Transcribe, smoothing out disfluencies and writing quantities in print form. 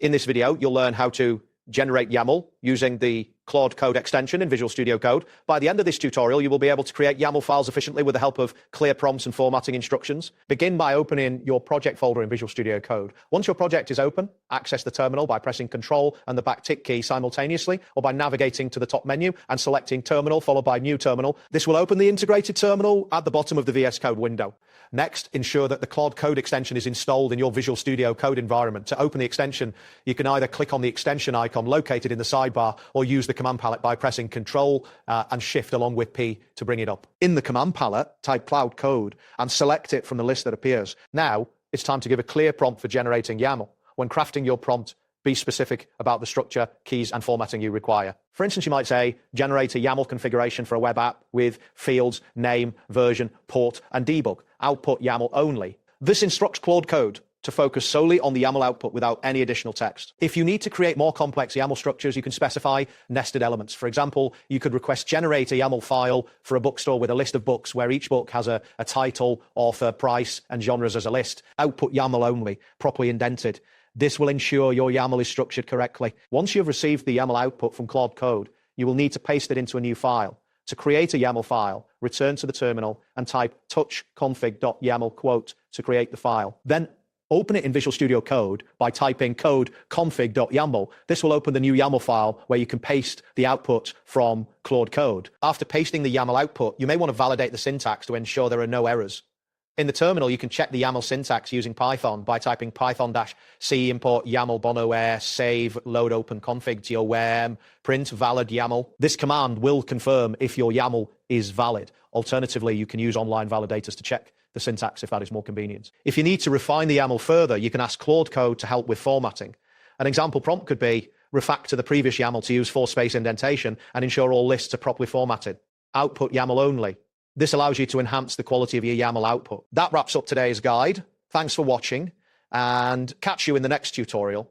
In this video, you'll learn how to generate YAML using the Claude Code extension in Visual Studio Code. By the end of this tutorial, you will be able to create YAML files efficiently with the help of clear prompts and formatting instructions. Begin by opening your project folder in Visual Studio Code. Once your project is open, access the terminal by pressing Control and the backtick key simultaneously, or by navigating to the top menu and selecting Terminal followed by New Terminal. This will open the integrated terminal at the bottom of the VS Code window. Next, ensure that the Claude Code extension is installed in your Visual Studio Code environment. To open the extension, you can either click on the extension icon located in the sidebar or use the command palette by pressing Control and Shift along with P to bring it up. In the command palette, type Claude Code and select it from the list that appears. Now, it's time to give a clear prompt for generating YAML. When crafting your prompt, be specific about the structure, keys, and formatting you require. For instance, you might say, generate a YAML configuration for a web app with fields, name, version, port, and debug. Output YAML only. This instructs Claude Code to focus solely on the YAML output without any additional text. If you need to create more complex YAML structures, you can specify nested elements. For example, you could request generate a YAML file for a bookstore with a list of books where each book has a title, author, price, and genres as a list. Output YAML only, properly indented. This will ensure your YAML is structured correctly. Once you've received the YAML output from Claude Code, you will need to paste it into a new file. To create a YAML file, return to the terminal and type touchconfig.yaml quote to create the file. Then open it in Visual Studio Code by typing code config.yaml. This will open the new YAML file where you can paste the output from Claude Code. After pasting the YAML output, you may want to validate the syntax to ensure there are no errors. In the terminal, you can check the YAML syntax using Python by typing python-c import YAML bonoware save load open config to your WARM print valid YAML. This command will confirm if your YAML is valid. Alternatively, you can use online validators to check the syntax if that is more convenient. If you need to refine the YAML further, you can ask Claude Code to help with formatting. An example prompt could be, refactor the previous YAML to use 4-space indentation and ensure all lists are properly formatted. Output YAML only. This allows you to enhance the quality of your YAML output. That wraps up today's guide. Thanks for watching and catch you in the next tutorial.